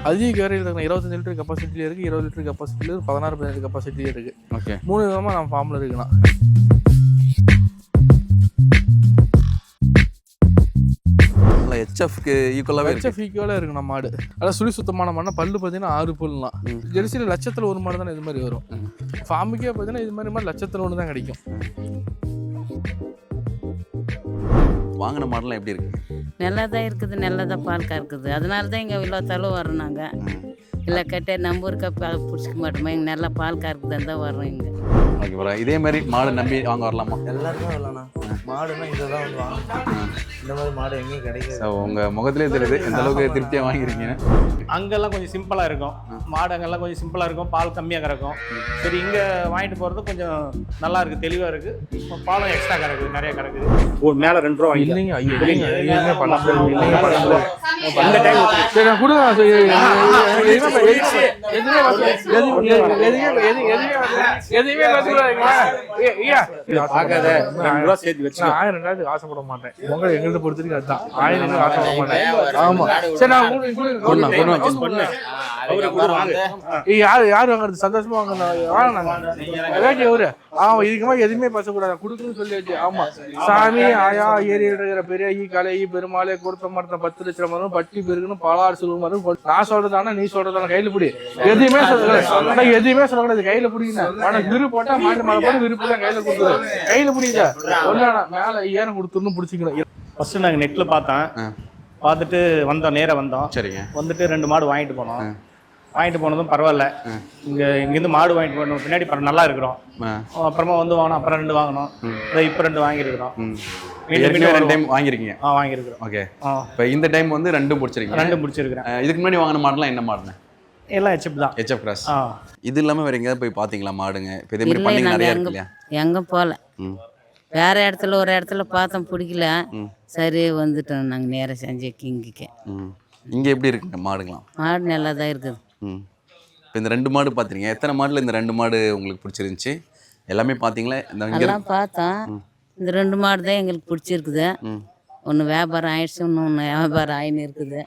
அதிக கரையில் இருக்குண்ணா. 25 லிட்டர் கெப்பாசிட்டிலே இருக்குது, 20 லிட்டர் கெப்பாசிட்டியில் இருக்குது, 16-17 கெப்பாசிட்டிலே இருக்குது. ஓகே, 3 விதமாக நம்ம ஃபார்மில் இருக்குண்ணா. ஹெச்எஃப்க்கு ஈக்குவலாகவே ஹெச்எஃப் ஈக்குவலாக இருக்குண்ணா மாடு. அதாவது சுழி சுத்தமான மாடுனா பல்லு பார்த்தீங்கன்னா 6 பல்லுலாம். ஜெர்சியில் லட்சத்தில் 1 மாடு தானே இது மாதிரி வரும். ஃபார்முக்கே பார்த்தீங்கன்னா இது மாதிரி லட்சத்தில் 1 தான் கிடைக்கும். வாங்கின மாடலாம் எப்படி இருக்கு? நல்லா தான் இருக்குது, நல்லா தான் பால் கறக்குது. அதனால தான் இங்கே இவ்வளோ தளவு வரோம் நாங்கள். இல்லை கட்ட நம்ம இருக்க பால் பிடிச்சிக்க மாட்டோமா, இங்கே நல்லா பால் கறக்குதுன்னு தான் வரோம் இங்கே. ஓகே ப்ரோ, இதே மாதிரி மாடு நம்பி வாங்க வரலாமா? எல்லாருமே வரலாண்ணா. மாடுனா இதை தான் வந்து வாங்கணும். இந்த மாதிரி மாடு எங்கேயும் கிடைக்காது. ஸோ உங்கள் முகத்திலே தெரியுது எந்த அளவுக்கு திருப்தியாக வாங்கியிருக்கீங்க. அங்கெல்லாம் கொஞ்சம் சிம்பிளாக இருக்கும் மாடு, அங்கெல்லாம் கொஞ்சம் சிம்பிளாக இருக்கும், பால் கம்மியாக கறக்கும். சரி, இங்கே வாங்கிட்டு போகிறது கொஞ்சம் நல்லா இருக்குது, தெளிவாக இருக்குது, பாலும் எக்ஸ்ட்ரா கறக்குது, நிறைய கறக்குது. ஒரு மேலே 2 ரூபா இல்லைங்க, ஐயோ இல்லைங்க, எதுவுமே பண்ண முடியாது. இந்த டைம் சரி நான் கொடுங்க. பார்க்காத 2 ரூபா சேர்த்து வச்சு 1000 ஆசைப்பட மாட்டேன். உங்களை எங்கள்கிட்ட பொறுத்திருக்கு அதுதான் 1000 ஆசைப்பட மாட்டேன். ஆமா சரி நான் யாரு வாங்குறது சந்தோஷமா வாங்கினாங்க அவரு. ஆமா இதுக்கு மாதிரி எதுவுமே பேசக்கூடாது, கொடுக்குன்னு சொல்லியாச்சு. ஆமா சாமி ஆயா ஏறி எடுக்கிற பெரிய ஈ கலை பெருமாளே கொடுத்த மாட்டேன் 10 லட்சம் வரும் பட்டி பெருக்குன்னு பலாறு சொல்லுவாரு. நான் சொல்றதானா நீ சொல்றதான கையில பிடி, எதுவுமே சொல்ல எதுவுமே சொல்லக்கூடாது, கையில பிடிக்கணும். ஆனா விரு போட்டா மாட்டு மேல போட்டு விருப்பு தான் கையில கொடுக்குது, கையில பிடிக்கல ஒன்னா மேல ஏன் கொடுத்துருன்னு பிடிச்சிக்கணும். ஃபர்ஸ்ட் நாங்கள் நெட்டில் பார்த்துட்டு வந்தோம், நேராக வந்தோம். சரிங்க, வந்துட்டு 2 மாடு வாங்கிட்டு போனோம். வாங்கிட்டு போனதும் பரவாயில்ல. இங்கேருந்து மாடு வாங்கிட்டு போனோம், பின்னாடி நல்லா இருக்கிறோம். அப்புறமா வந்து வாங்கினோம், அப்புறம் 2 வாங்கினோம், இப்போ 2 வாங்கியிருக்கிறோம். 2 டைம் வாங்கியிருக்கீங்க? வாங்கியிருக்கிறோம். ஓகே, இப்போ இந்த டைம் வந்து 2 பிடிச்சிருக்கீங்க? 2 பிடிச்சிருக்கிறேன். இதுக்கு முன்னாடி வாங்கின மாடலாம் என்ன மாடுங்க? எல்லாம் ஹெச்எஃப் தான். HF cross. இது இல்லாமல் வேற எங்கேயாவது போய் பார்த்தீங்களா மாடுங்க? இப்போ இதே மாதிரி பண்ணி நிறையா இருக்கு இல்லையா? எங்கே போகல, வேற இடத்துல ஒரு இடத்துல பார்த்தோம், பிடிக்கல, சரி வந்துட்டோம் நாங்கள் நேராக செஞ்சு இங்கே. இங்கே எப்படி இருக்குங்க மாடுங்களாம்? மாடு நல்லா தான் இருக்குது. இப்போ இந்த 2 மாடு பார்த்துருங்க, எத்தனை மாடில் இந்த 2 மாடு உங்களுக்கு பிடிச்சிருந்துச்சி? எல்லாமே பார்த்தீங்களா? எல்லாம் பார்த்தோம், இந்த 2 மாடு தான் எங்களுக்கு பிடிச்சிருக்குது. ஒன்று வியாபாரம் ஆயிடுச்சு, ஒன்று வியாபாரம் ஆயின்னு இருக்குது.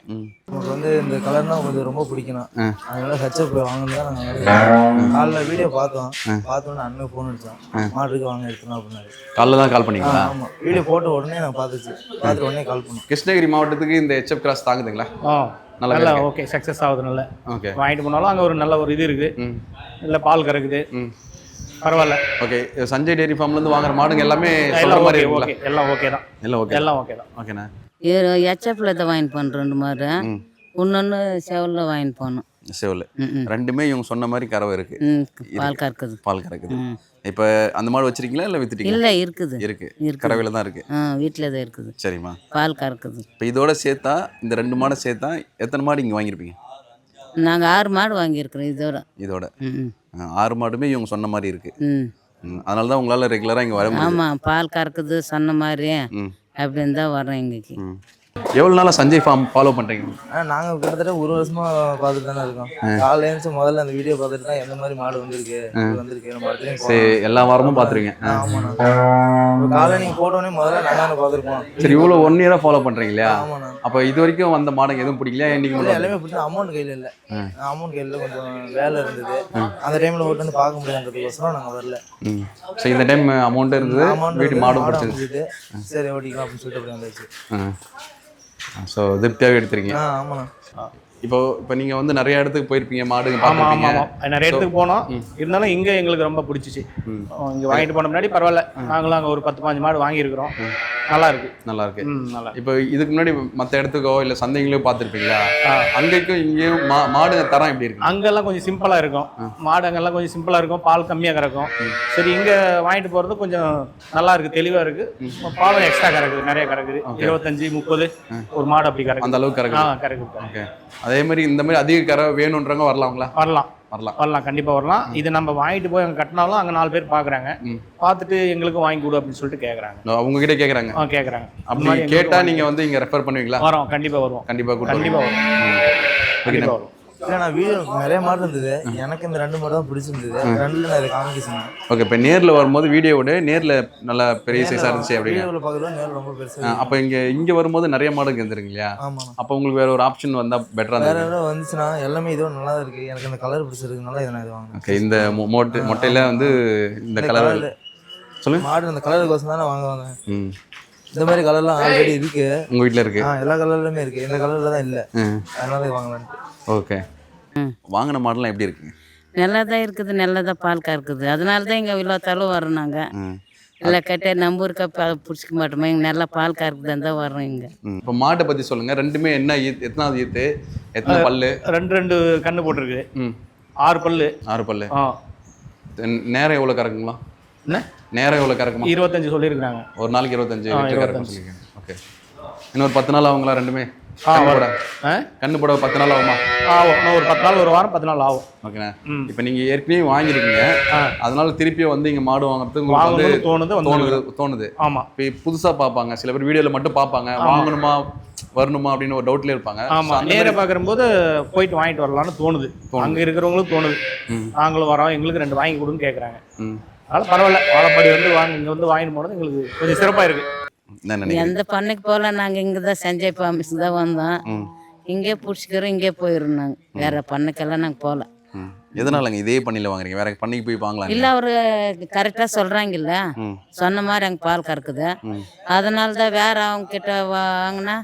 நமக்கு வந்து இந்த கலர்னா கொஞ்சம் ரொம்ப பிடிக்கணும், அதனால ஹெச்எஃப் வாங்கணும் தான் நாங்கள் காலைல வீடியோ பார்த்தோன்னே அண்ணன் ஃபோன் அடித்தோம், மாட்டுக்கு வாங்க எடுத்துனோம் அப்படின்னாரு. காலைல தான் கால் பண்ணிங்களா? ஆமாம், வீடியோ போட்ட உடனே நான் பார்த்துட்டு உடனே கால் பண்ணோம். கிருஷ்ணகிரி மாவட்டத்துக்கு இந்த ஹெச்எஃப் கிராஸ் தாங்குதுங்களா? நல்லா ஓகே, சக்ஸஸ் ஆகுது. நல்ல ஓகே, வாங்கிட்டு போனாலும் அங்கே ஒரு நல்ல ஒரு இது இருக்குது, இல்லை பால் கறக்குது, பரவாயில்ல. ஓகே, சஞ்சய் டெய்ரி ஃபார்ம்லேருந்து வாங்குற மாடுங்க எல்லாமே எல்லாம் ஓகே, ஓகே, எல்லாம் ஓகே தான், எல்லாம் ஓகே தான். ஓகேண்ணா, ஹெச்எஃப்ல தான் வாங்கிட்டு போனோம் 2 மாடு, இன்னொன்று செவலில் வாங்கிட்டு போனோம். செவல் 2மே இவங்க சொன்ன மாதிரி கறவை இருக்கு, பால் கறக்குது. பால் கறக்குது. இப்போ அந்த மாடு வச்சிருக்கீங்களா இல்லை வித்துட்டீங்களா? இல்லை இருக்குது, இருக்கு, கறவையில் தான் இருக்கு. வீட்டில் தான் இருக்குது. சரிம்மா, பால் கறக்குது. இப்போ இதோட சேர்த்தா இந்த 2 மாடை சேர்த்தா எத்தனை மாடு இங்கே வாங்கியிருப்பீங்க? நாங்கள் 6 மாடு வாங்கியிருக்கிறோம் இதோட. 6 மாடுமே இவங்க சொன்ன மாதிரி இருக்கு. அதனால தான் உங்களால் ரெகுலராக இங்கே வர முடியும். ஆமாம், பால் கறக்குது சொன்ன மாதிரி அப்படின்னு தான் வரோம் இங்கேக்கு. எவ்வளோ நாளாக சஞ்சய் ஃபார்ம் ஃபாலோ பண்ணுறீங்க? நாங்கள் கிட்டத்தட்ட 1 வருஷமா பார்த்துட்டு தானே இருக்கோம். காலையில எழுந்து முதல்ல அந்த வீடியோ பார்த்துட்டு தான் எந்த மாதிரி மாடு வந்திருக்கு நம்ம சரி, எல்லா வாரமும் பார்த்துருவீங்க? ஆமாண்ணா, காலையில் நீங்கள் போட்டோன்னே முதல்ல நாங்கள் பார்த்துருப்போம். சரி, இவ்வளோ 1 இயராக ஃபாலோ பண்ணுறீங்க இல்லையா? அப்போ இது வரைக்கும் வந்த மாடுங்க எதுவும் பிடிக்கலையா? இன்னைக்கு எல்லாமே பிடிச்சா அமௌண்ட் கையில் இல்லை, அமௌண்ட் கையில் கொஞ்சம் வேலை இருந்தது, அந்த டைமில் ஓட்டு வந்து பார்க்க முடியாதுன்றதுக்கோசரம் நாங்கள் வரல. சரி, இந்த டைம் அமௌண்ட் இருந்தது, வீட்டு மாடும் பிடிச்சிருந்துச்சு, சரி ஓட்டிக்கலாம் அப்படின்னு சொல்லிட்டு அப்படி வந்துச்சு. ஸோ திருப்தியாக எடுத்துருக்கீங்க? ஆமாண்ணா. இப்போ நீங்கள் வந்து நிறைய இடத்துக்கு போயிருப்பீங்க, மாடு பார்த்துருப்பீங்க. நிறைய இடத்துக்கு போனோம், இருந்தாலும் இங்கே எங்களுக்கு ரொம்ப பிடிச்சிச்சு. இங்கே வாங்கிட்டு போன முன்னாடி பரவாயில்ல, நாங்களும் அங்கே ஒரு 10-15 மாடு வாங்கியிருக்கிறோம். நல்லா இருக்கு. நல்லா. இப்போ இதுக்கு முன்னாடி மற்ற இடத்துக்கோ இல்லை சந்தைங்களோ பார்த்துருப்பீங்களா? அங்கேயும் இங்கேயும் மாடு தரம் எப்படி இருக்கு? அங்கெல்லாம் கொஞ்சம் சிம்பிளாக இருக்கும் மாடு, அங்கெல்லாம் கொஞ்சம் சிம்பிளாக இருக்கும், பால் கம்மியாக கறக்கும். சரி, இங்கே வாங்கிட்டு போகிறது கொஞ்சம் நல்லா இருக்கு, தெளிவாக இருக்கு, பாலும் எக்ஸ்ட்ரா கறக்குது, நிறைய கறக்குது. 25-30 ஒரு மாடு அப்படி கறக்கு, அந்த அளவுக்கு கறக்குது. அதே மாதிரி இந்த மாதிரி அதிக கரை வேணுன்றவங்க வரலாங்களா? வரலாம், கண்டிப்பாக வரலாம். இது நம்ம வாங்கிட்டு போய் அங்கே கட்டினாலும் அங்கே 4 பேர் பார்க்குறாங்க, பார்த்துட்டு எங்களுக்கும் வாங்கி கொடு அப்படின்னு சொல்லிட்டு கேட்குறாங்க. அவங்க கிட்ட கேட்குறாங்க. அப்படி கேட்டால் நீங்கள் வந்து இங்கே ரெஃபர் பண்ணுவீங்களா? வரோம், கண்டிப்பாக வருவோம். கண்டிப்பாக வரும். இல்லை நான் வீடியோ நிறைய மாடு இருந்தது, எனக்கு இந்த 2 மாடு தான் பிடிச்சிருந்தது. 2ல நான் இதை காமிக்க சொன்னேன். ஓகே, இப்போ நேரில் வரும்போது வீடியோவோட நேரில் நல்லா பெரிய சைஸாக இருந்துச்சு அப்படிங்க. வீடியோவில் பார்க்குறது நேரில் ரொம்ப பெருசாக. அப்போ இங்கே வரும்போது நிறைய மாடுங்க இருந்துருங்க இல்லையா? ஆமாண்ணா. அப்போ உங்களுக்கு வேற ஒரு ஆப்ஷன் வந்தால் பெட்டராக வேற இருந்தது. எதாவது வந்துச்சுன்னா எல்லாமே இதுவும் நல்லா தான் இருக்குது. எனக்கு இந்த கலர் பிடிச்சிருக்குனால இதை நான் இது வாங்கினேன். ஓகே, இந்த மொட்டையில் வந்து இந்த கலர் சொல்லுங்க. மாடு இந்த கலருக்கோசம் தான் நான் வாங்குவாங்க. ம், இந்த மாதிரி கலர்லாம் ஆல்ரெடி இருக்கு. உங்கள் வீட்டில் இருக்கு? எல்லா கலர்லையுமே இருக்கு. இந்த கலர்ல தான் இல்லை, அதனால இது வாங்கலான்ட்டு. ஓகே, வாங்கின மாடலாம் எப்படி இருக்குங்க? நல்லா தான் இருக்குது, நல்லா தான் பால் கறக்குது. அதனால தான் இங்கே இவ்வளோ தளவு வரோம் நாங்கள். இல்லை கேட்ட நம்ம ஊருக்கா பிடிச்சிக்க மாட்டோமா, இங்கே நல்லா பால் கறக்குதுன்னு தான் வரோம் இங்கே. இப்போ மாட்டை பற்றி சொல்லுங்கள். ரெண்டுமே என்ன எத்தனாவது ஈத்து, எத்தனை பல்லு? 2 கண்ணு போட்டிருக்கு. 6 பல்லு. 6 பல்லு. நேரம் எவ்வளோ கறக்குங்களா? என்ன நேரம் எவ்வளோ கறக்குமா? 25 சொல்லியிருக்காங்க. ஒரு நாளைக்கு 25 லிட்டர் கறக்கும் சொல்லியிருக்கேன். ஓகே, இன்னொரு 10 நாள் ஆகுங்களா ரெண்டுமே? கண்ணு போட 10 நாள் ஆகுமா? ஆகும். இன்னும் ஒரு 10 நாள், ஒரு வாரம் 10 நாள் ஆகும். ஓகேண்ணா. இப்போ நீங்கள் ஏற்கனவே வாங்கியிருக்கீங்க, அதனால திருப்பியும் வந்து இங்கே மாடு வாங்குறதுக்கு உங்களுக்கு வந்து தோணுது. ஆமாம். இப்போ புதுசாக பார்ப்பாங்க, சில பேர் வீடியோவில் மட்டும் பார்ப்பாங்க, வாங்கணுமா வரணுமா அப்படின்னு ஒரு டவுட்ல இருப்பாங்க. ஆமாம், நேராக பார்க்கும்போது போயிட்டு வாங்கிட்டு வரலான்னு தோணுது. அங்கே இருக்கிறவங்களும் தோணுது, நாங்களும் வரோம், எங்களுக்கு 2 வாங்கி கொடுன்னு கேட்குறாங்க. அதனால் பரவாயில்ல, வாழைப்படி வந்து இங்கே வந்து வாங்கிட்டு போனது எங்களுக்கு கொஞ்சம் சிறப்பாக இருக்குது. எந்த பண்ணைக்கு போகல, நாங்கள் இங்கே தான் செஞ்சை பாமிஸ் தான் வந்தோம். இங்கே பிடிச்சிக்கிறோம், இங்கே போயிடும். நாங்கள் வேற பண்ணைக்கெல்லாம் நாங்கள் போகல. எதனாலங்க இதே பண்ணியில் வாங்குறீங்க? வேற பண்ணைக்கு போய் வாங்கலாம் இல்லை, அவரு கரெக்டாக சொல்கிறாங்கல்ல, சொன்ன மாதிரி அங்கே பால் கறக்குது. அதனால தான் வேற அவங்க கிட்ட வாங்கினா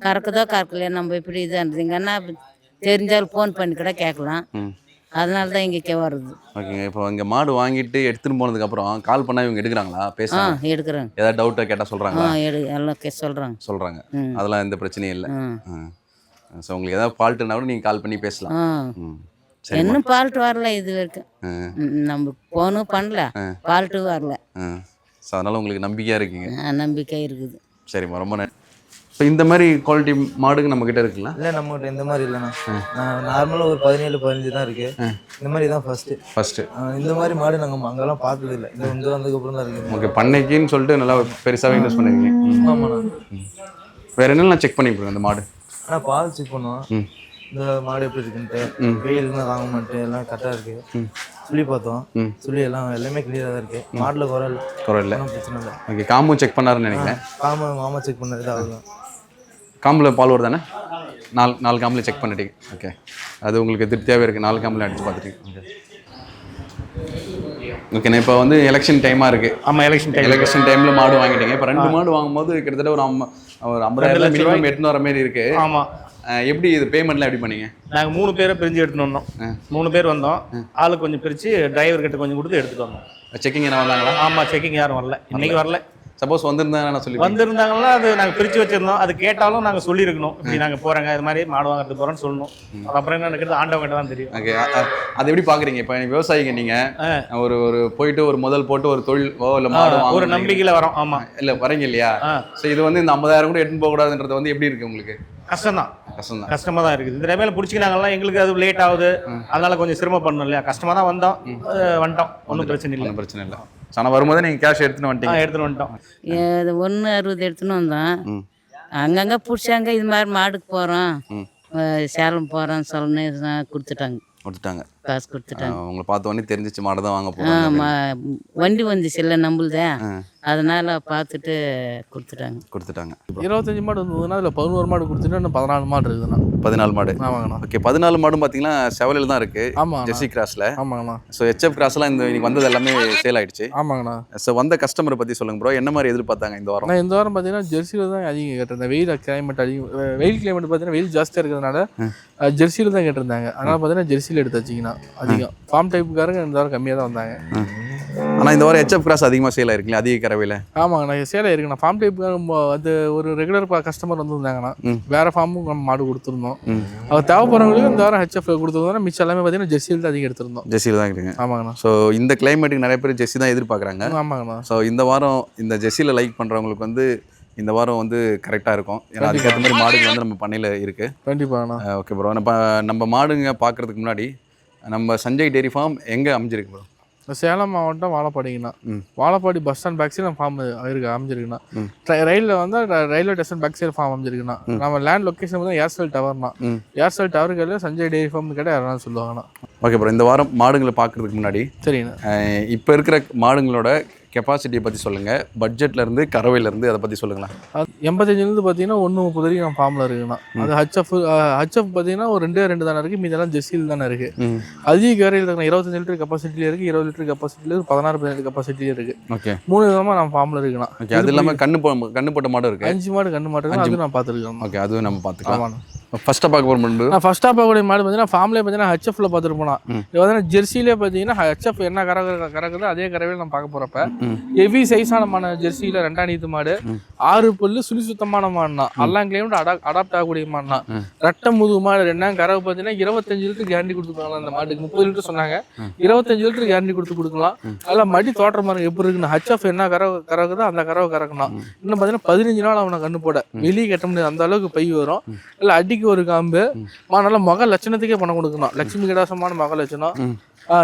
கறக்குதோ கறக்கலையோ நம்ம இப்படி இதுன்றீங்கன்னா தெரிஞ்சாலும் ஃபோன் பண்ணி கூட கேட்கலாம். அதனால தான் இங்கே வருது. ஓகேங்க, இப்போ இங்கே மாடு வாங்கிட்டு எடுத்துன்னு போனதுக்கப்புறம் கால் பண்ணால் இவங்க எடுக்கிறாங்களா? பேசுகிறாங்க, எடுக்கிறாங்க. ஏதாவது டவுட்டை கேட்டால் சொல்கிறாங்களா? எல்லாம் சொல்கிறாங்க. அதெல்லாம் எந்த பிரச்சனையும் இல்லை. ஸோ உங்களுக்கு ஏதாவது ஃபால்ட்டுனா கூட நீங்கள் கால் பண்ணி பேசலாம். இன்னும் ஃபால்ட் வரல இது வரைக்கும். நம்ம ஃபோனும் பண்ணல, ஃபால்ட்டு வரல. ஸோ அதனால் உங்களுக்கு நம்பிக்கையாக இருக்குங்க? நம்பிக்கை இருக்குது. சரிம்மா, ரொம்ப நன்றி. இப்போ இந்த மாதிரி குவாலிட்டி மாடுங்க நம்மக்கிட்ட இருக்குல்ல? இல்லை, நம்மகிட்ட இந்த மாதிரி இல்லைண்ணா. நார்மலாக ஒரு 17-15 தான் இருக்குது. இந்த மாதிரி தான் ஃபஸ்ட்டு. இந்த மாதிரி மாடு நாங்கள் அங்கெல்லாம் பார்த்தது இல்லை. இந்த வந்ததுக்கப்புறம் தான் இருக்குது. ஓகே, பண்ணைக்குன்னு சொல்லிட்டு நல்லா பெருசாகவே இன்வெஸ்ட் பண்ணிருக்கீங்க. ஆமாண்ணா. வேறு என்னெல்லாம் செக் பண்ணிக்கிறோம் இந்த மாடு? ஆனால் பால் செக் பண்ணுவோம், இந்த மாடு எப்படி இருக்குன்ட்டு, வெயிலுக்குன்னா தாங்க மாட்டு எல்லாம் கரெக்டாக இருக்குது. சொல்லி பார்த்தோம், சொல்லி எல்லாமே கிளியராக தான் இருக்குது. மாட்டில் குறை இல்லை, பிரச்சனை இல்லை. ஓகே, காம்பும் செக் பண்ணாருன்னு நினைக்கிறேன். மாமா செக் பண்ணது அதுதான். காம்பில் பால் வருதானே? 4 காம்பில் செக் பண்ணிட்டீங்க. ஓகே, அது உங்களுக்கு திருப்தியாகவே இருக்குது. 4 காம்பில் அடித்து பார்த்துட்டீங்க. ஓகேண்ணா, இப்போ வந்து எலெக்ஷன் டைமாக இருக்குது. ஆமாம், எலெக்ஷன் டைமில் மாடு வாங்கிட்டீங்க. இப்போ 2 மாடு வாங்கும்போது கிட்டத்தட்ட ஒரு 50,000 மினிமம் எடுத்துன்னு வர மாதிரி இருக்குது. ஆமாம். எப்படி இது பேமெண்ட்லாம் எப்படி பண்ணீங்க? நாங்கள் 3 பேரை பிரிஞ்சு எடுத்துன்னு வந்தோம். 3 பேர் வந்தோம். ஆளுக்கு கொஞ்சம் பிரித்து டிரைவர் கிட்ட கொஞ்சம் கொடுத்து எடுத்துகிட்டு வந்தோம். செக்கிங் என்ன வந்தாங்களா? ஆமாம், செக்கிங் யாரும் வரல, இன்னைக்கு வரல. சப்போஸ் வந்திருந்தாங்கன்னா அது நாங்கள் பிரித்து வச்சிருந்தோம். அது கேட்டாலும் நாங்கள் சொல்லியிருக்கணும், இப்படி நாங்கள் போகிறோங்க, இது மாதிரி மாடு வாங்குறதுக்கு போகிறோன்னு சொல்லணும். அப்புறம் என்ன நினைக்கிறது ஆண்டவங்கிட்ட தான் தெரியும். ஓகே, அது எப்படி பார்க்குறீங்க? இப்போ விவசாயிங்க நீங்கள் ஒரு போயிட்டு ஒரு முதல் போட்டு ஒரு தொழில் இல்லை மாடு ஒரு நம்பிக்கையில் வரோம். ஆமாம், இல்லை வரீங்க இல்லையா? ஸோ இது வந்து இந்த 50,000 கூட எடுத்துன்னு போகக்கூடாதுன்றது வந்து எப்படி இருக்குது உங்களுக்கு? கஷ்டமாக தான் இருக்குது. இந்த டைமில் பிடிச்சிக்கினாங்கலாம், எங்களுக்கு அது லேட் ஆகுது, அதனால கொஞ்சம் சிரமம் பண்ணணும் இல்லையா? கஷ்டமாக தான் வந்துட்டோம், ஒன்றும் பிரச்சனை இல்லை. ஆனால் வரும்போது நீங்கள் கேஷ் எடுத்துன்னு வந்துட்டோம். 1.60 எடுத்துன்னு வந்தோம். அங்கங்கே பிடிச்சாங்க, இது மாதிரி மாடுக்கு போகிறோம், சேலம் போகிறோம் சொல்லணுன்னு கொடுத்துட்டாங்க. காசு கொடுத்துட்டாங்க. உங்களை பார்த்த உடனே தெரிஞ்சிச்சு மாடு தான் வாங்க போகிறோம். வண்டி வந்துச்சு இல்லை நம்மளுதே, அதனால பார்த்துட்டு கொடுத்துட்டாங்க. 25 மாடு இருந்ததுன்னா அதில் 11 மாடு கொடுத்துட்டு இன்னும் 14 மாடு இருக்குதுண்ணா. 14 மாடு. ஆமாங்கண்ணா. ஓகே, 14 மாடும் பார்த்தீங்கன்னா செவலில் தான் இருக்குது. ஆமாம், ஜெர்சி கிராஸில். ஆமாங்கண்ணா. ஸோ HF கிராஸ்லாம் இன்னைக்கு வந்தது எல்லாமே சேல் ஆகிடுச்சு. ஆமாங்கண்ணா. ஸோ வந்த கஸ்டமரை பற்றி சொல்லுங்க ப்ரோ, என்ன மாதிரி எதிர்பார்த்தாங்க இந்த வாரம்? இந்த வாரம் பார்த்தீங்கன்னா ஜெர்சியில் தான் அதிகம் கேட்டிருந்தேன். வெயில் கிளைமேட் பார்த்தீங்கன்னா வெயில் ஜாஸ்தியாக இருக்கிறதுனால ஜெர்சியில் தான் கேட்டிருந்தாங்க. அதனால் பார்த்தீங்கன்னா ஜெர்சியில் எடுத்து வச்சிங்கன்னா அதிகம். ஃபார்ம் டைப்புக்காரங்க இந்த வாரம் கம்மியாக தான் வந்தாங்க. ஆனால் இந்த வாரம் HF கிராஸ் அதிகமாக சேல் ஆயிருக்குல்ல, அதிக கறவையில்? ஆமாங்கண்ணா, சேல் ஆயிருக்குண்ணா. ஃபார்ம் டைப்புக்காக அது ஒரு ரெகுலர் கஸ்டமர் வந்துருந்தாங்கண்ணா. வேறு ஃபார்மும் நம்ம மாடு கொடுத்துருந்தோம். அவர் தேவைப்படுறவங்களுக்கு இந்த வாரம் HF கொடுத்துருந்தோம்னா மிச்சம் எல்லாமே பார்த்தீங்கன்னா ஜெர்சியில் தான் அதிகம் எடுத்திருந்தோம். ஜெர்சியில் தான் இருக்குங்க. ஆமாங்கண்ணா. ஸோ இந்த கிளைமேட்டுக்கு நிறைய பேர் ஜெர்சி தான் எதிர்பார்க்குறாங்க. ஆமாங்கண்ணா. ஸோ இந்த வாரம் இந்த ஜெர்சியில் லைக் பண்ணுறவங்களுக்கு வந்து இந்த வாரம் வந்து கரெக்டாக இருக்கும். ஏன்னா அதுக்கேற்ற மாதிரி மாடுகள் வந்து நம்ம பண்ணையில் இருக்குது. கண்டிப்பாண்ணா. ஓகே ப்ரோ, நம்ம மாடுங்க பார்க்குறதுக்கு முன்னாடி நம்ம சஞ்சய் டெய்ரி ஃபார்ம் எங்கே அமைஞ்சிருக்கு ப்ரோ? சேலம் மாவட்டம் வாழப்பாடிங்கண்ணா. Vazhapadi bus stand back side நம்ம ஃபார்ம் அமைஞ்சிருக்குண்ணா. ரயிலில் வந்து railway station back side farm அமைஞ்சிருக்குண்ணா. நம்ம லேண்ட் லொக்கேஷன் வந்து ஏர்செல் டவர்னா. ஏர்செல் டவருக்கு சஞ்சய் டெய்ரி ஃபார்ம் கேட்டால் யாராவது சொல்லுவாங்கண்ணா. ஓகே ப்ரோ, இந்த வாரம் மாடுங்களை பார்க்குறதுக்கு முன்னாடி சரிங்கண்ணா, இப்போ இருக்கிற மாடுங்களோட கெப்பாசிட்டியை பற்றி சொல்லுங்கள், பட்ஜெட்லேருந்து கறவையிலேருந்து அதை பற்றி சொல்லுங்களேன். 85 பார்த்தீங்கன்னா 130 வரைக்கும் நம்ம ஃபார்மில் இருக்குண்ணா. அது ஹச்எஃப் பார்த்தீங்கன்னா ஒரு 2 தானே இருக்குது, மீதெல்லாம் ஜெர்சியில் தானே இருக்குது. அதிக கரையில் இருக்குண்ணா. 25 லிட்டர் கெப்பாசிட்டியில் இருக்குது, 20 லிட்டர் கெப்பாசிட்டியில் இருக்குது, 16-17 கெப்பாசிட்டியில் இருக்குது. ஓகே, 3 விதமாக நம்ம ஃபார்மில் இருக்குண்ணா. ஓகே, அது இல்லாமல் கண்ணு போட்ட மாடு இருக்குது, 5 மாடு கண்ணு மாடு இருக்குது, அதுவும் நான் பார்த்துருக்கேன். ஓகே, அதுவும் நம்ம பார்த்துக்கலாம். ஆமாண்ணா. ஃபர்ஸ்ட்டாக பார்க்க போகிற மாடு நான் ஃபர்ஸ்ட்டாக பார்க்கக்கூடிய மாடு பார்த்தீங்கன்னா ஃபார்ம்லேயே பார்த்தீங்கன்னா ஹச்எஃப்ல பார்த்துருப்போம். இது பார்த்தீங்கன்னா ஜெர்சியிலே பார்த்தீங்கன்னா ஹச்எஃப் என்ன கறக்குதோ அதே கறவையில் நம்ம பார்க்க போகிறப்ப ஹெவி சைஸான மாடு ஜெர்சியில் 2ஆம் நீத்து மாடு, 6 பல்லு, சுழி சுத்தமான மாடுனா, எல்லாம் கிளைம் அடாப்ட் ஆகக்கூடிய மாடுனா, ரெட்டை முதுகு மாடு, 2ஆம் கறவை பார்த்தீங்கன்னா 25 லிட்டர் கேரண்டி கொடுத்துருக்காங்க. அந்த மாட்டுக்கு 30 லிட்டர் சொன்னாங்க, 25 லிட்டர் கேரண்டி கொடுக்கலாம். அதில் மடி தோற்ற மாதிரி எப்படி இருக்குன்னா ஹச்எஃப் என்ன கறக்குதோ அந்த கறவை கறக்கணும். இன்னும் பார்த்தீங்கன்னா 15 நாள் அவனை கண்ணு போட வெளியே கட்ட முடியாது, அந்த அளவுக்கு பை வரும். இல்லை அடிக்கு ஒரு காம்பு நல்லா முக லட்சணத்துக்கே பணம் கொடுக்கணும். லட்சுமி கடாசமான முக லட்சணம்.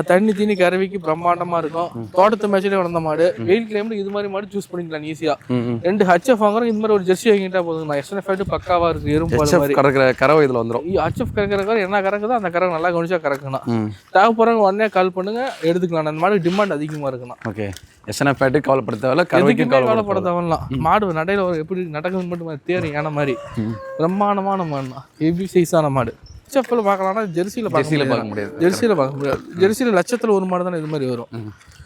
தண்ணி தீனி கறவைக்கு பிரம்மாண்டமா இருக்கும். தோட்டத்து மேட்சிலே வளர்ந்த மாடு. வெயில் கிளைம்ல இது மாதிரி மாடு சூஸ் பண்ணிக்கலாம் ஈஸியா. 2 ஹச்எஃப் வாங்குறோம், இந்த மாதிரி ஒரு ஜெர்சி வாங்கிட்டா போதும். எஸ்என்எஃப் பக்காவா இருக்கு. எறும்பு கறக்கிற கறவை இதுல வந்துடும். ஹச்எஃப் கறக்கிற என்ன கறக்குதோ அந்த கறவை நல்லா கவனிச்சா கறக்கணும். தேவைப்படுறவங்க உடனே கால் பண்ணுங்க, எடுத்துக்கலாம். அந்த மாடு டிமாண்ட் அதிகமா இருக்கணும். ஓகே, எஸ்என்எஃப் ஃபேட்டு கவலைப்பட தேவையில்ல, கறவைக்கு கவலைப்பட தேவையில்லாம். மாடு நடையில ஒரு எப்படி நடக்குதுன்னு மட்டும் தேரி ஏன மாதிரி பிரம்மாண்டமான மாடுனா, ஹெவி சைஸான மாடு. ஹெச்எஃப்ல பார்க்கலாம்னா ஜெர்சியில் பார்க்க முடியாது. ஜெர்சியில் லட்சத்தில் ஒரு மாடு தானே இது மாதிரி வரும்.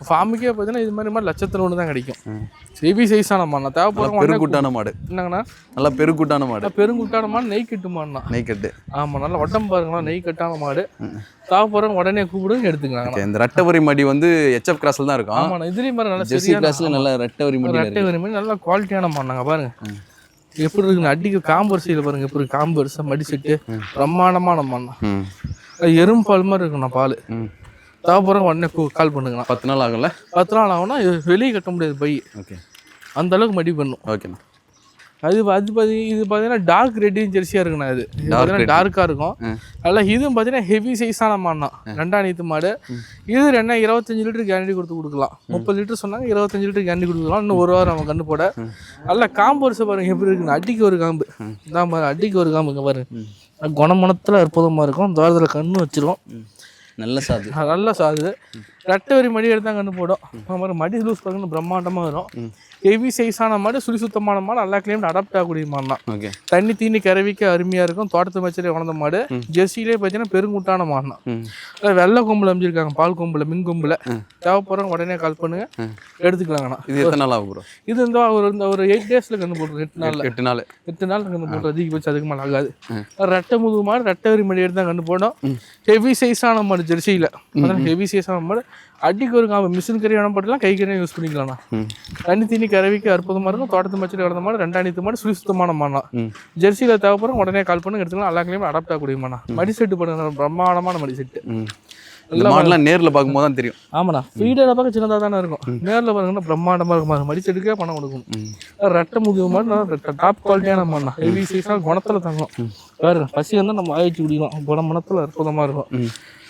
ஃபார்முக்கே பார்த்தீங்கன்னா இது மாதிரி லட்சத்தில் 1 தான் கிடைக்கும். ஹெவி சைஸான மாடுனா தேவைப்படுற பெருங்குட்டான மாடு. என்னங்கண்ணா, நல்லா பெருங்குட்டான மாடு. பெருங்குட்டான மாடு, நெய் கட்டு மாடுனா. நெய் கட்டு, ஆமாம், நல்லா உடம்பு பாருங்களா, நெய் கட்டான மாடு. தேவைப்படுறவங்க உடனே கூப்பிடுங்க, எடுத்துக்கலாம். இந்த ரெட்டவரி மடி வந்து ஹெச்எஃப் கிராஸ்ல தான் இருக்கும். ஆமாண்ணா, இதுலேயும் பாருங்க நல்லா ஜெர்சி கிராஸ்ல நல்லா ரெட்டவரி மடி நல்லா குவாலிட்டியான மாடுனாங்க. பாருங்க எப்படி இருக்குன்னு அடிக்க காம்பரிசையில் பாருங்க, எப்படி காம்பரிசா மடி செட்டு பிரம்மாண்டமான மண்ணா. எறும்பு பால் மாதிரி இருக்குண்ணா பால். தேவைப்படுற உடனே கால் பண்ணுங்கண்ணா. 10 நாள் ஆகும்ல? 10 நாள் ஆகும்னா வெளியே கட்ட முடியாது பை. ஓகே, அந்த அளவுக்கு மடி பண்ணும். ஓகேண்ணா. இது பார்த்தீங்கன்னா டார்க் ரெட்டின் ஜெர்சியாக இருக்குண்ணா. இது பார்த்தீங்கன்னா டார்க்காக இருக்கும். அதில் இதுவும் பார்த்தீங்கன்னா ஹெவி சைஸான மாடுனா, 2ஆம் நீத்து மாடு. இது 25 லிட்டர் கேரண்டி கொடுக்கலாம். 30 லிட்டர் சொன்னாங்க, 25 லிட்டர் கேரண்டி கொடுக்கலாம். இன்னும் 1 வாரம் நம்ம கண்டு போட. நல்லா காம்பு வரிசை பாருங்க எப்படி இருக்குன்னு. அடிக்கு ஒரு காம்பு தான் பாருங்க, அடிக்கு ஒரு காம்பு இங்கே பாருங்க. குணமணத்தில் அற்புதமாக இருக்கும். தோரத்தில் கண்ணு வச்சிரும். நல்ல சாது. ரெட்டவரி மடி எடுத்தால் கண்ணு போடும். மடி லூஸ் பார்க்கணும், பிரம்மாண்டமாக வரும். ஹெவி சைஸான மாடு, சுழி சுத்தமான மாடு, எல்லா கிளைம் அடாப்ட் ஆகக்கூடிய மாடுனா. தண்ணி தீனி கறவைக்கு அருமையாக இருக்கும். தோட்டத்து மேட்சிலே வளர்ந்த மாடு. ஜெர்சிலே பார்த்தீங்கன்னா பெருங்குட்டான மாடுனா. வெள்ளை கொம்பில் அமைஞ்சிருக்காங்க, பால் கொம்பில், மின் கொம்பில். தேவைப்படுறவங்க உடனே கால் பண்ணுங்க, எடுத்துக்கலாங்கண்ணா. இது எத்தனை நாள் ஆகும்? இது ஒரு 8 டேஸில் கண்ணு போட்டுரும். 8 நாள் கண்ணு போட்டு அதிகபட்சம் அதுக்கு மேலே ஆகாது. ரெட்டை முதுகு மாடு, ரெட்டவரி மடி எடுத்து தான் கண்ணு போடும். ஹெவி சைஸான மாடு ஜெர்சியில். ஹெவி சைஸான மாடு. அடிக்கு ஒரு காம்பு, மிஷின் கறி வேணும் போட்டுலாம், கை கறியும் யூஸ் பண்ணிக்கலாம்ண்ணா. தண்ணி தீனி கறவைக்கு அற்புதமாக இருக்கும். தோட்டத்து மச்சில் வளர்ந்த மாடு, 2ஆம் நீத்து மாடு, சுழி சுத்தமான மாடுனா. ஜெர்சியில் தேவைப்படுறோம் உடனே கால் பண்ணி எடுத்துக்கலாம். எல்லா கிளையும் அடாப்ட் ஆகக்கூடிய மாடுனா. மடி செட்டு பண்ணுங்க, பிரம்மாண்டமான மடி செட்டு. மாடெல்லாம் நேரில் பார்க்கும்போது தான் தெரியும். ஆமாண்ணா, ஃபீடரை பார்க்க சின்னதாக தானே இருக்கும். நேரில் பாருங்கன்னா பிரம்மாண்டமாக இருக்கும். மடி செட்டுக்கே பணம் கொடுக்கணும். ரெட்டை முதுகு மாடு, டாப் குவாலிட்டியான மாடுனா. ஹெவி சைஸாக குணத்தில் தங்கும். பாருங்க, பசி வந்து நம்ம ஆயிடுச்சு குடிக்கலாம். குணமணத்தில் அற்புதமாக இருக்கும்.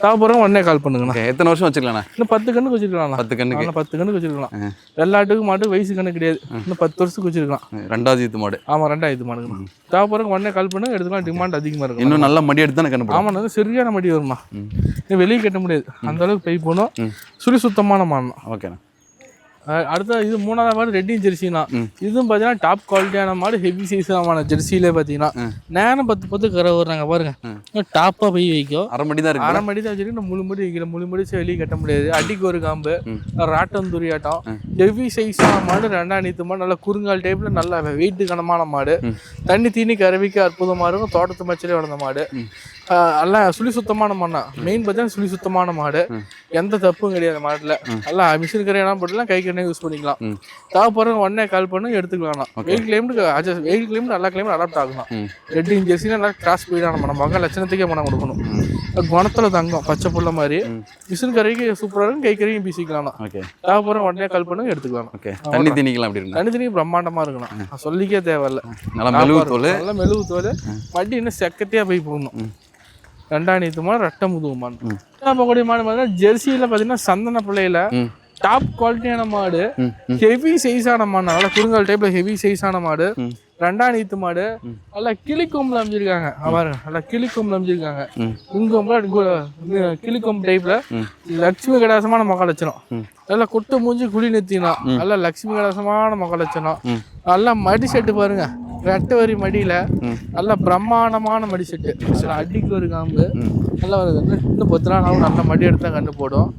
தேவைப்படுறோம் உடனே கால் பண்ணுங்கண்ணா. எத்தனை வருஷம் வச்சுக்கலாம்? இன்னும் 10 கண்ணுக்கு வச்சிருக்கலாம். 10 கண்ணுக்கு 10 கண்ணுக்கு வச்சிருக்கலாம். வெள்ளாட்டுக்கு மாட்டு வயசு கண்ணு கிடையாது. இன்னும் 10 வருஷத்துக்கு வச்சிருக்கலாம். 2ஆம் ஈத்து மாடு. ஆமாம், 2ஆம் ஈத்து மாடுங்கண்ணா. தேவைப்படுறவங்க உடனே கால் பண்ணுங்க, எடுத்துக்கலாம். டிமாண்ட் அதிகமாக இருக்கும். இன்னும் நல்லா மடி எடுத்து தானே கண்ணு. ஆமாம், சரியான மடி வருமா. வெளியே கட்ட முடியாது, அந்த அளவுக்கு பை போகணும். சுழி சுத்தமான மாடுனா. ஓகேண்ணா. அடுத்த இது 3ஆவது மாடு ரெட்டின் ஜெர்சினா. இதுவும் பார்த்தீங்கன்னா டாப் குவாலிட்டியான மாடு, ஹெவி சைஸான ஜெர்சியிலே பார்த்தீங்கன்னா நேரம் 10 கரை வர்றாங்க பாருங்க. டாப்பாக போய் வைக்கும். அரை மடி தான் வச்சுட்டு முழு மடி வைக்கல. முழு மடிச்சு வெளியே கட்ட முடியாது. அடிக்கு ஒரு காம்பு, ராட்டம் துரியாட்டம். ஹெவி சைஸான மாடு, 2ஆம் நீத்து மாடு. நல்லா குறுங்கால் டைப்ல நல்லா வெயிட்டு கனமான மாடு. தண்ணி தீனி கறவைக்கு அற்புதமாக இருக்கும். தோட்டத்து மச்சிலே வளர்ந்த மாடு. எல்லாம் சுழி சுத்தமான மாடுனா. மெயின் பார்த்தீங்கன்னா சுழி சுத்தமான மாடு. எந்த தப்பும் கிடையாது மாட்டில். நல்லா மிஷின் கரையெல்லாம் போட்டுலாம், கை கண்ணே யூஸ் பண்ணிக்கலாம். தேவைப்படுறவங்க உடனே கால் பண்ணி எடுத்துக்கலாம். வெயில் கிளைமேட் எல்லா கிளைமேட் அடாப்ட் ஆகணும். ரெட்டின் ஜெர்சினா நல்லா கிராஸ் ஸ்பீடான மாடு. மகன் லட்சணத்துக்கே பணம் கொடுக்கணும். குணத்தில் தங்கும், பச்சை புள்ள மாதிரி. மிஷின் கரைக்கு சூப்பராக இருக்கும். கை கரையும் பீசிக்கலாம். தேவைப்படுறவங்க உடனே கால் பண்ணி எடுத்துக்கலாம். தண்ணி தீனிக்கலாம் அப்படி இருக்கும். தண்ணி தண்ணி பிரம்மாண்டமாக இருக்கணும். சொல்லிக்கே தேவையில்ல. நல்லா மெழுகு தோல். நல்லா மெழுகு தோல். மடி இன்னும் செக்கத்தையாக போய் போடணும். ரெண்டாம் நீத்து மாடு ரெட்டை முதுகு மாடு. பார்க்கக்கூடிய மாடு பார்த்தீங்கன்னா ஜெர்சியில் பார்த்தீங்கன்னா சந்தன பிள்ளையில டாப் குவாலிட்டியான மாடு, ஹெவி சைஸான மாடு, நல்லா குறுங்கால் டைப்ல ஹெவி சைஸான மாடு, ரெண்டாம் நீத்து மாடு, நல்லா கிளிக்கொம்புல அமைஞ்சிருக்காங்க. பாருங்க நல்லா கிளிக்கொம்புல அமைஞ்சிருக்காங்க. கிளிக்கொம்பு டைப்ல லட்சுமி கடாசமான முக லட்சணம். நல்லா குட்டு மூஞ்சி குழி நெத்தினா நல்லா லட்சுமி கடாசமான முக லட்சணம். நல்லா மடி செட்டு பாருங்க, ரெட்டை வரி மடியில நல்லா பிரம்மாண்டமான மடி செட்டு. அடிக்கு ஒரு காம்பு நல்லா வருது. இன்னும் 10 நாள் ஆகும், நல்ல மடி எடுத்தா கண்டு போடும்.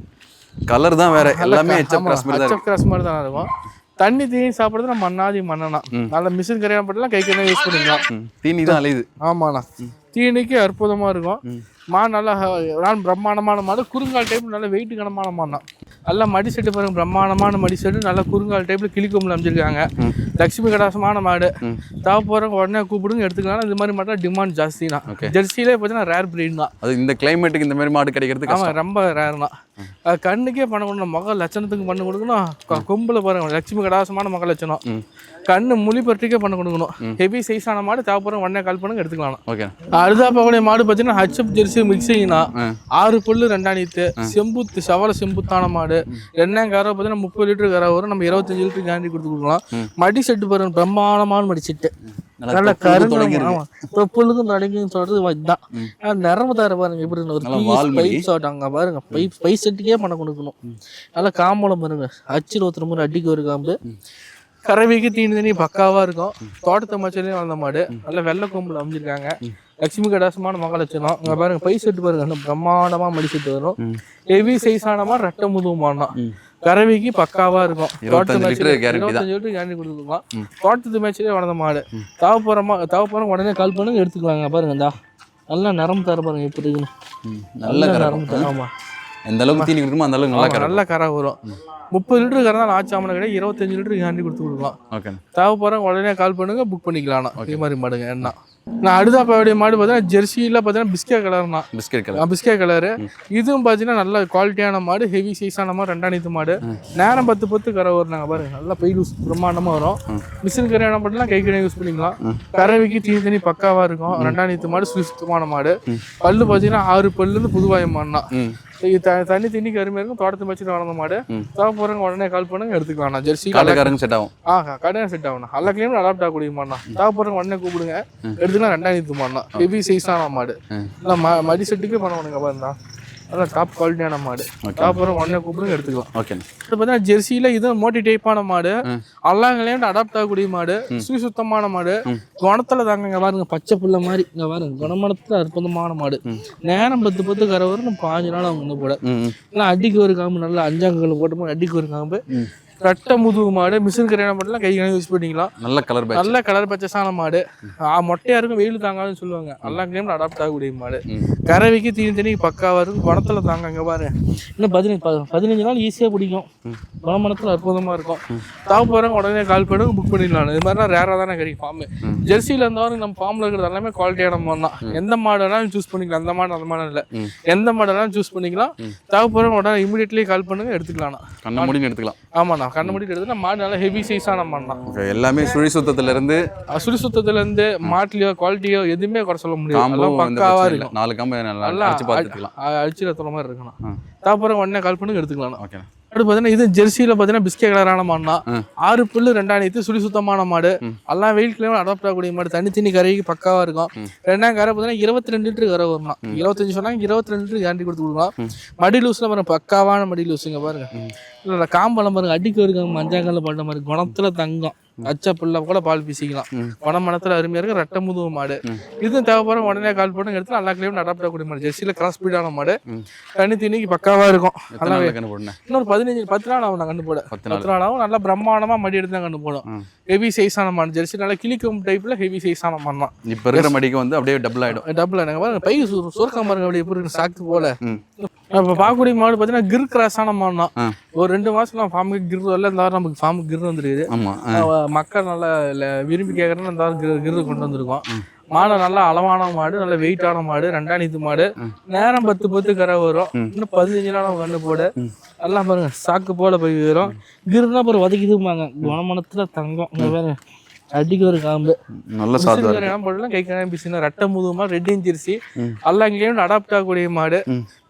கலர் தான் வேற, எல்லாமே ஹெச்எஃப் கிராஸ் மாதிரி தான் இருக்கும். தண்ணி தீனி சாப்பிடுறது நம்ம மண்ணாதி மண்ணனா நல்ல மிஷின் கரையான பட்டலாம் கை கண்ணா யூஸ் பண்ணிக்கலாம். தீனி தான் அலையுது. ஆமாண்ணா, தீனிக்கு அற்புதமா இருக்கும். மாடு நல்லா பிரம்மாண்டமான மாடு, குறுங்கால் டைப் நல்ல வெயிட் கனமான மாடு. நல்லா மடி செட்டு பாருங்க, பிரம்மாண்டமான மடி செட்டு, நல்லா குறுங்கால் டைப்ல கிளிக்கொம்புல அமைச்சிருக்காங்க. லட்சுமி கடாசமான மாடு. தேவை போறவங்க உடனே கூப்பிடுங்க எடுத்துக்கலாம். இந்த மாதிரி மாட்டா டிமாண்ட் ஜாஸ்தி தான். ஜெர்சியிலே பார்த்தீங்கன்னா ரேர் பிரீட் தான். அது இந்த கிளைமேட்டுக்கு இந்த மாதிரி மாடு கிடைக்கிறது ஆமா ரொம்ப ரேர் தான். கண்ணுக்கே பண்ண கொடுக்கணும், முக லட்சணத்துக்கு பண்ண கொடுக்கணும். கொம்புல பாருங்க லட்சுமி கடாசமான முக லட்சணம். கண்ணு முழி பற்றிக்கே பண்ண கொடுக்கணும். ஹெவி சைஸான மாடு தேவைப்படுற உடனே கால் பண்ணுங்க எடுத்துக்கலாம். ஓகே. அடுத்தா பார்க்கக்கூடிய மாடு பார்த்தீங்கன்னா ஹச்எப் ஜெர்சி மிக்சிங்னா 6 பல்லு ரெண்டாம் நீத்து செம்புத்து சவல செம்புத்தான மாடு. ரெண்டாம் கரை பார்த்தீங்கன்னா 30 லிட்டர் கரை வரும். நம்ம 25 லிட்டர் கேரண்டி கொடுத்து கொடுக்கலாம். மடி செட்டு பாருங்க, பிரம்மாண்டமான மடி செட்டு. நல்ல கருங்க புல்லுக்கும் தொடங்கின்னு சொல்றது இதுதான். நிறம தர பாருங்க இப்படி ஒரு பைப் ஷாட் அங்க பாருங்க, பைப் செட்டுக்கே பண்ண கொடுக்கணும். நல்லா காம்பளம் பாருங்க, அச்சில் ஒருத்தர் முறை அடிக்கு ஒரு காம்பு. கறவைக்கு தீனி பக்காவா இருக்கும். தோட்டத்தை மச்சலையும் வளர்ந்த மாடு, நல்ல வெள்ளை கொம்புல அமைஞ்சிருக்காங்க. லட்சுமி கடாசமான மக லட்சணம். இங்க பாருங்க பை செட்டு பாருங்க, பிரம்மாண்டமா மடி செட்டு வரும். ஹெவி சைஸான மாதிரி ரெட்டை முதுகு மாடுனா கறவைக்கு பக்காவா இருக்கும். 25 லிட்டர் கேரண்டி கொடுத்துக்கலாம். தோட்டத்து மேட்சிலே வளர்ந்த மாடு. தேவைப்படுற உடனே கால் பண்ணுங்க எடுத்துக்கலாங்க. பாருங்க இந்தா நல்லா நரம்பு தர பாருங்க எப்படி இருக்குன்னு. நல்ல நரம்பு தர. ஆமா, எந்த அளவுக்கு தீனி கொடுக்குமோ அந்த அளவுக்கு நல்ல கரை வரும். 30 லிட்டர் கறந்தால் ஆச்சாமனை கிடையாது, 25 லிட்டர் கேரண்டி கொடுத்து கொடுக்கலாம். ஓகே. தேவைப்படுறவங்க உடனே கால் பண்ணுங்க, புக் பண்ணிக்கலாம். இதே மாதிரி மாடுங்க என்ன. நான் அடுத்த பாவுடைய மாடு பார்த்தீங்கன்னா ஜெர்சியில் பார்த்தீங்கன்னா பிஸ்கட் கலர்னா பிஸ்கட் கலரு. இதுவும் பார்த்தீங்கன்னா நல்ல குவாலிட்டியான மாடு, ஹெவி சைஸான மாடு, ரெண்டாம் நீத்து மாடு. நேரம் 10 கரை வருனாங்க பாருங்க, நல்லா பை லூஸ் பிரம்மாண்டமாக வரும். மிஷின் கரையான மாடுலாம் கை கரை யூஸ் பண்ணிக்கலாம். கறவைக்கு தீனி பக்காவாக இருக்கும். ரெண்டாம் நீத்து மாடு சுத்தமான மாடு. பல்லு பார்த்தீங்கன்னா 6 பல்லுன்னு புதுவாயம் மாடுனா. தண்ணி தண்ணிக்கு அருமையாக இருக்கும். தோட்டத்து மச்சில் வளர்ந்த மாடு. தேவைப்படுறவங்க உடனே கால் பண்ணுங்க எடுத்துக்கலாம். ஜெர்சி கடைக்காரங்க செட் ஆகும். கடையாக செட் ஆகும். எல்லா கிளையும் அடாப்ட் ஆகக்கூடிய மாடுனா. தேவைப்படுறவங்க உடனே கூப்பிடுங்க எடுத்துக்கலாம். ரெண்டாம் நீத்து மாடுனா ஹெவி சைஸான மாடு. இல்லை மடி செட்டுக்கே பண்ணுவானுங்க பாருங்க, நல்லா டாப் குவாலிட்டியான மாடு. தேவைப்படுறவங்க உடனே கூப்பிடுங்க எடுத்துக்கலாம். ஓகே. பார்த்தீங்கன்னா ஜெர்சியில் இது மோட்டி டைப்பான மாடு, எல்லாங்களையும் அடாப்ட் ஆகக்கூடிய மாடு, சுத்தமான மாடு. குணத்துல தாங்க இங்க பாருங்க, பச்சை புள்ள மாதிரி இங்க பாருங்க, குணமனத்துல அற்புதமான மாடு. நேரம் 10 கரை வரும். 5 நாள் அவங்க போட இல்லை அடிக்கு ஒரு காம்பு, நல்லா 5 போட்டோம் அடிக்கு ஒரு காம்பு. ரெட்டை முதுகு மாடு, மிஷின் கரையான மாடுலாம் கை யூஸ் பண்ணிக்கலாம். நல்ல கலர் பச்சைசான மாடு. மொட்டையா இருக்கும், வெயில் தாங்காதுன்னு சொல்லுவாங்க. எல்லா கிளையும் அடாப்ட் ஆகக்கூடிய மாடு. கறவைக்கு தீனி பக்காவா இருக்கும். குணத்துல தாங்க இங்க பாருங்க, இன்னும் 15 நாள் ஈஸியா பிடிக்கும். குணமனத்துல அற்புதமா இருக்கும். தேவைப்படுறவங்க உடனே கால் பண்ணுங்க, புக் பண்ணிடலாம். இது மாதிரிலாம் ரேரா தானே கிடைக்கும் ஃபார்ம். ஜெர்சியில இருந்தாலும் நம்ம ஃபார்ம்ல இருக்கிறது எல்லாமே குவாலிட்டியான மாடு தான். எந்த மாடெல்லாம் சூஸ் பண்ணிக்கலாம், அந்த மாடு அந்த மாடு இல்லை, எந்த மாடெல்லாம் சூஸ் பண்ணிக்கலாம். தேவைப்படுறவங்க உடனே இமீடியட்லி கால் பண்ணுங்க எடுத்துக்கலாம். கண்ண முடின்னு எடுத்துக்கலாம். ஆமாண்ணா, கண்ண முடிட்டு எடுத்துனா மாடு நல்லா ஹெவி சைஸான மாடு தான். எல்லாமே சுழி சுத்தத்துல இருந்து மாட்டுலயோ குவாலிட்டியோ எதுவுமே குறை சொல்ல முடியாது. பக்காவா இருக்கும். 4 காம்பு நல்லா அடிச்சு ரத்துற மாதிரி இருக்கணும். தாப்புறம் உடனே கால் பண்ணி எடுத்துக்கலாம். ஓகே. அடுத்து பார்த்தீங்கன்னா இது ஜெர்சியில் பார்த்தீங்கன்னா பிஸ்கட் கலரான மாடுனா 6 புல்லு ரெண்டாம் நீத்து சுழி சுத்தமான மாடு. எல்லாம் வெயில் கிளைம் அடாப்ட் ஆகக்கூடிய மாடு. தண்ணி கரைக்கு பக்காவா இருக்கும். ரெண்டாம் கரை பார்த்தீங்கன்னா 22 லிட்டர் கரை வரணும். 25 சொன்னாங்க, 22 லிட்டர் கேரண்டி கொடுத்து கொடுக்கலாம். மடி லூஸ்ல பாருங்க, பக்காவான மடி லூஸுங்க பாருங்க. இல்லை காம்பெல்லாம் பாருங்க, அடிக்கு இருக்க 5 காலில் பட்ட மாதிரி குணத்துல தங்கம். அச்சா புள்ள கூட பால் பீசிக்கலாம். மனத்துல அருமையா இருக்கு. ரெட்டை முதுகு மாடு. இதுவும் தேவைப்படுற உடனே கால் பண்ணி எடுத்து எல்லா கிளையும் அடாப்ட் ஆகக்கூடிய மாடு. ஜெர்சியில கிராஸ் ஸ்பீடான மாடு. தண்ணிக்கு பக்காவா இருக்கும். இன்னொரு 10 நாள் ஆகும் நான் கண்டு போட. 10 நாள் ஆகும். நல்லா பிரம்மாண்டமா மடி எடுத்து தான் கண்டு போடும். ஹெவி சைஸான மாடு. ஜெர்சி நல்லா கிளிக்கும் டைப்ல ஹெவி சைஸான மாடு தான். இப்ப இருக்கிற மடிக்கு வந்து அப்படியே டபுள் ஆயிடும். டபுள் ஆயிடுங்க. பை சுருக்கம் பாருங்க, அப்படியே எப்படி சாக்கு போல. இப்போ பார்க்கக்கூடிய மாடு பார்த்தீங்கன்னா கிர் கிராஸான மாடு தான். ஒரு 2 மாசம் ஃபார்முக்கு கிர் வரல, இந்த வாரம் நமக்கு ஃபார்முக்கு கிர் வந்துருக்குது. மக்கள் நல்லா விரும்பி கேட்கறதுன்னு இந்த வாரம் கிர் கொண்டு வந்திருக்கோம். மாடு நல்லா அளவான மாடு, நல்ல வெயிட்டான மாடு, ரெண்டாம் நீத்து மாடு. நேரம் 10 கரை வரும். இன்னும் 15 நாள் கண்ணு போடு. எல்லாம் பாருங்க சாக்கு போல போய் வரும். கிருன்னா அப்புறம் வதக்கிதுமாங்க. குணமனத்துல தங்கம். அடிக்கு ஒரு காம்பு நல்ல சாதம் இருக்கு. என்ன பண்ணலாம் கை கணக்கு பிசினா ரெட்டை முதுமா ரெட் இன்ஜெர்சி எல்லாம் இங்கேயும் அடாப்ட் ஆகக்கூடிய மாடு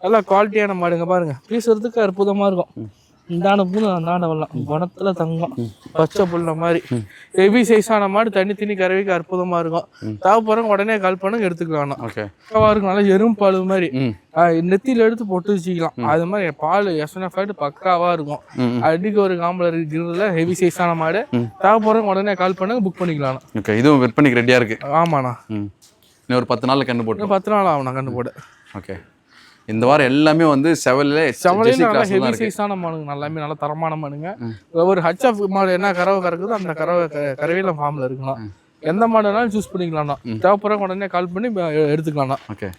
நல்லா குவாலிட்டியான மாடுங்க பாருங்க பேசுறதுக்கு அற்புதமா இருக்கும் இந்தாண்ட பூந்து அந்தாண்ட வரலாம் குணத்துல தங்கம் பச்சை புல்ல மாதிரி ஹெவி சைஸான மாடு தண்ணி கறவைக்கு அற்புதமா இருக்கும் தேவைப்படுறவங்க உடனே கால் பண்ணுங்க எடுத்துக்கலாம் ஓகே இருக்கும் நல்லா எறும்பால் மாதிரி நெத்தியில எடுத்து பொட்டு வச்சுக்கலாம் அது மாதிரி பால் எஸ்என்எஃப் பக்காவா இருக்கும் அடிக்கு ஒரு காம்பல இருக்கிறதுல ஹெவி சைஸான மாடு தேவைப்படுறவங்க உடனே கால் பண்ணுங்க புக் பண்ணிக்கலாம் ஓகே இதுவும் விற்பனைக்கு ரெடியா இருக்கு ஆமாண்ணா இன்னும் ஒரு 10 நாள்ல கண்ணு போட்டு 10 நாள் ஆகும் நான் கண்டு போட ஓகே இந்த வாரம் எல்லாமே வந்து செவலே நல்லா ஹெவி சைஸான மாடுங்க எல்லாமே நல்லா தரமான மாடுங்க ஒரு ஹச்எஃப் மாடு என்ன கறவை கறக்குதோ அந்த கறவையில ஃபார்ம்ல இருக்கலாம் எந்த மாடுனாலும் சூஸ் பண்ணிக்கலாம் தேவைப்படுற உடனே கால் பண்ணி எடுத்துக்கலாம் ஓகே